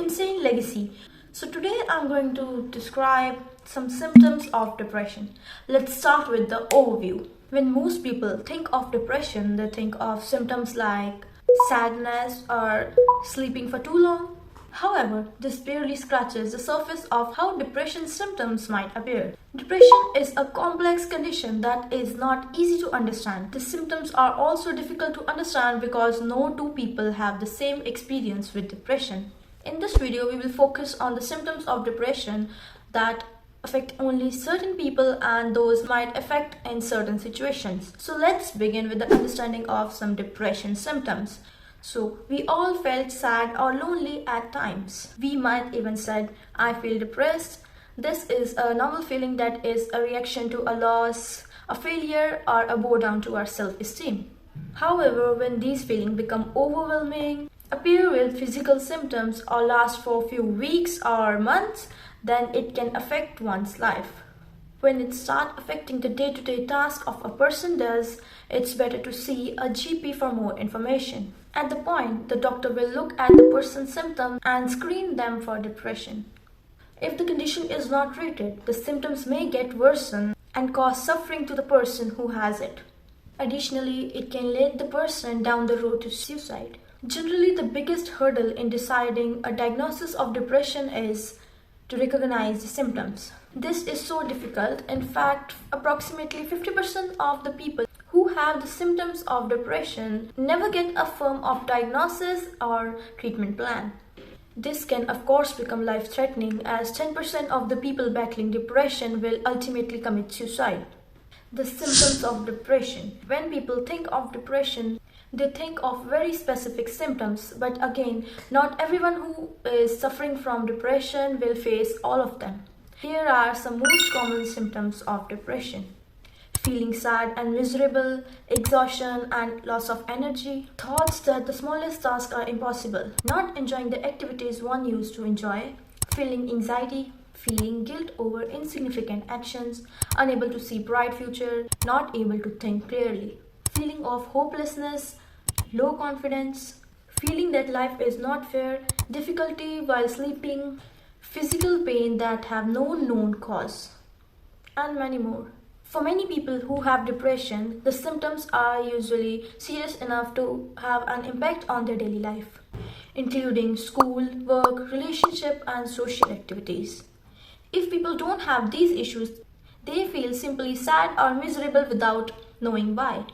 insane legacy. So today I'm going to describe some symptoms of depression. Let's start with the overview. When most people think of depression, they think of symptoms like sadness or sleeping for too long. However, this barely scratches the surface of how depression symptoms might appear. Depression is a complex condition that is not easy to understand. The symptoms are also difficult to understand because no two people have the same experience with depression. In this video, we will focus on the symptoms of depression that affect only certain people and those might affect in certain situations. So let's begin with the understanding of some depression symptoms. So we all felt sad or lonely at times. We might even said, I feel depressed. This is a normal feeling that is a reaction to a loss, a failure, or a bow down to our self-esteem. However, when these feelings become overwhelming, appear with physical symptoms, or last for a few weeks or months, then it can affect one's life. When it starts affecting the day-to-day task of a person does, it's better to see a GP for more information. At the point, the doctor will look at the person's symptoms and screen them for depression. If the condition is not treated, the symptoms may get worsened and cause suffering to the person who has it. Additionally, it can lead the person down the road to suicide. Generally, the biggest hurdle in deciding a diagnosis of depression is to recognize the symptoms. This is so difficult. In fact, approximately 50% of the people who have the symptoms of depression never get a firm of diagnosis or treatment plan. This can of course become life-threatening, as 10% of the people battling depression will ultimately commit suicide. The symptoms of depression. When people think of depression, they think of very specific symptoms, but again, not everyone who is suffering from depression will face all of them. Here are some most common symptoms of depression. Feeling sad and miserable, exhaustion and loss of energy, thoughts that the smallest tasks are impossible, not enjoying the activities one used to enjoy, feeling anxiety, feeling guilt over insignificant actions, unable to see bright future, not able to think clearly, feeling of hopelessness, low confidence, feeling that life is not fair, difficulty while sleeping, physical pain that have no known cause, and many more. For many people who have depression, the symptoms are usually serious enough to have an impact on their daily life, including school, work, relationship, and social activities. If people don't have these issues, they feel simply sad or miserable without knowing why.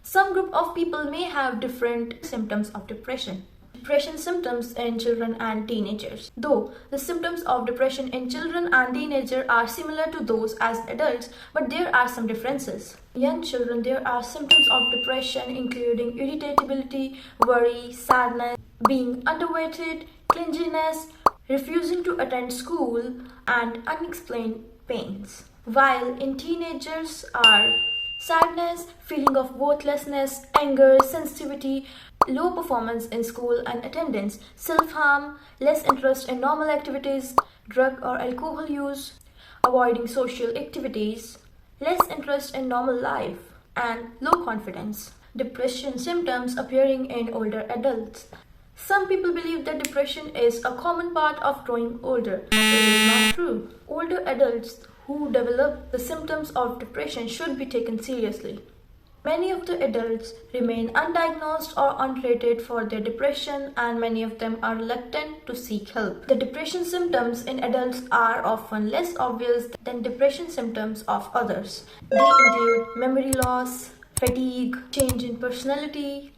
Some group of people may have different symptoms of depression. Depression symptoms in children and teenagers. Though the symptoms of depression in children and teenagers are similar to those as adults, but there are some differences. In young children, there are symptoms of depression including irritability, worry, sadness, being underweighted, clinginess, refusing to attend school, and unexplained pains. While in teenagers are sadness, feeling of worthlessness, anger, sensitivity, low performance in school and attendance, self-harm, less interest in normal activities, drug or alcohol use, avoiding social activities, less interest in normal life, and low confidence. Depression symptoms appearing in older adults. Some people believe that depression is a common part of growing older. This is not true. Older adults who develop the symptoms of depression should be taken seriously. Many of the adults remain undiagnosed or untreated for their depression, and many of them are reluctant to seek help. The depression symptoms in adults are often less obvious than depression symptoms of others. They include memory loss, fatigue, change in personality,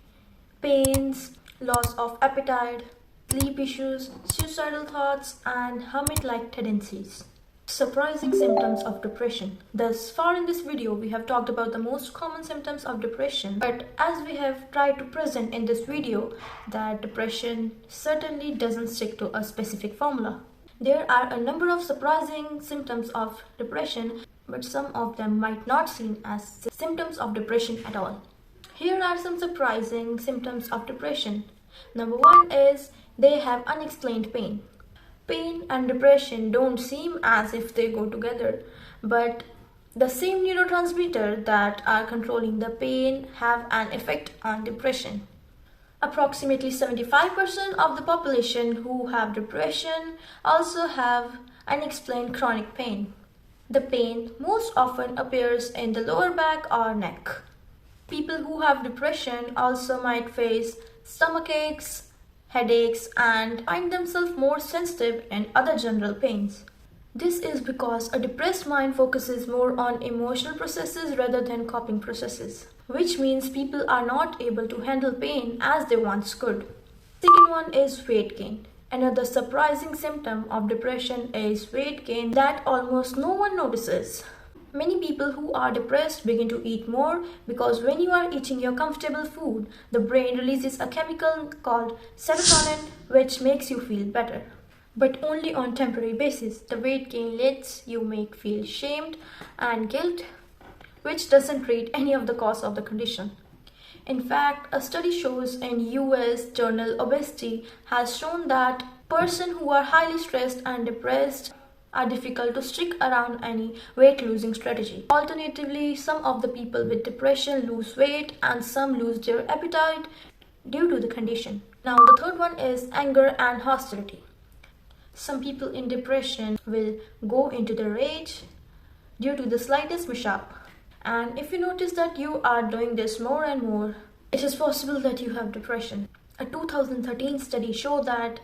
pains, loss of appetite, sleep issues, suicidal thoughts, and hermit-like tendencies. Surprising symptoms of depression. Thus far in this video, we have talked about the most common symptoms of depression, but as we have tried to present in this video, that depression certainly doesn't stick to a specific formula. There are a number of surprising symptoms of depression, but some of them might not seem as symptoms of depression at all. Here are some surprising symptoms of depression. Number one is they have unexplained pain. Pain and depression don't seem as if they go together, but the same neurotransmitter that are controlling the pain have an effect on depression. Approximately 75% of the population who have depression also have unexplained chronic pain. The pain most often appears in the lower back or neck. People who have depression also might face stomach aches, headaches, and find themselves more sensitive in other general pains. This is because a depressed mind focuses more on emotional processes rather than coping processes, which means people are not able to handle pain as they once could. Second one is weight gain. Another surprising symptom of depression is weight gain that almost no one notices. Many people who are depressed begin to eat more because when you are eating your comfortable food, the brain releases a chemical called serotonin which makes you feel better. But only on temporary basis. The weight gain lets you feel shamed and guilt, which doesn't treat any of the cause of the condition. In fact, a study shows in US journal Obesity has shown that persons who are highly stressed and depressed are difficult to stick around any weight losing strategy. Alternatively, some of the people with depression lose weight and some lose their appetite due to the condition. Now the third one is anger and hostility. Some people in depression will go into the rage due to the slightest mishap. And if you notice that you are doing this more and more, it is possible that you have depression. A 2013 study showed that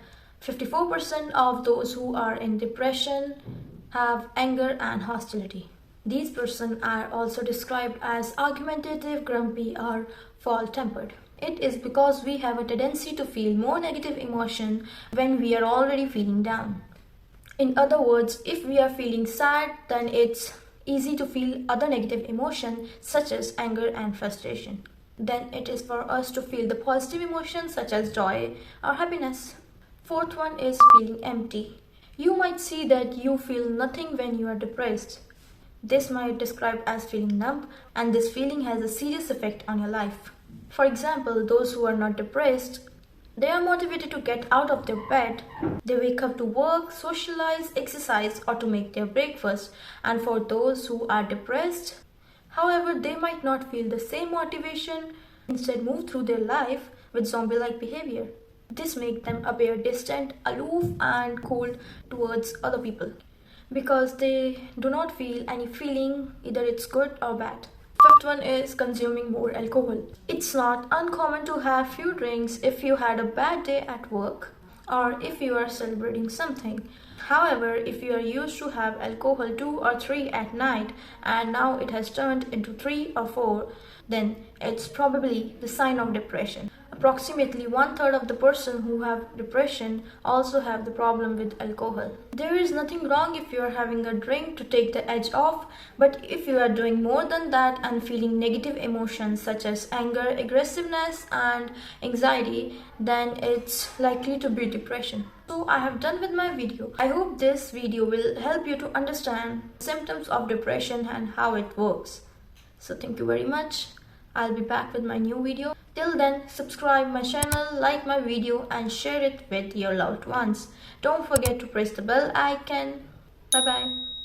54% of those who are in depression have anger and hostility. These persons are also described as argumentative, grumpy, or fault-tempered. It is because we have a tendency to feel more negative emotion when we are already feeling down. In other words, if we are feeling sad, then it's easy to feel other negative emotions such as anger and frustration. Then it is for us to feel the positive emotions such as joy or happiness. Fourth one is feeling empty. You might see that you feel nothing when you are depressed. This might be described as feeling numb, and this feeling has a serious effect on your life. For example, those who are not depressed, they are motivated to get out of their bed. They wake up to work, socialize, exercise, or to make their breakfast. And for those who are depressed, however, they might not feel the same motivation, instead move through their life with zombie-like behavior. This makes them appear distant, aloof, and cold towards other people because they do not feel any feeling, either it's good or bad. Fifth one is consuming more alcohol. It's not uncommon to have few drinks if you had a bad day at work or if you are celebrating something. However, if you are used to have alcohol 2 or 3 at night and now it has turned into 3 or 4, then it's probably the sign of depression. Approximately 1/3 of the person who have depression also have the problem with alcohol. There is nothing wrong if you are having a drink to take the edge off, but if you are doing more than that and feeling negative emotions such as anger, aggressiveness, and anxiety, then it's likely to be depression. So I have done with my video. I hope this video will help you to understand symptoms of depression and how it works. So thank you very much. I'll be back with my new video. Till then, subscribe my channel, like my video, and share it with your loved ones. Don't forget to press the bell icon. Bye bye.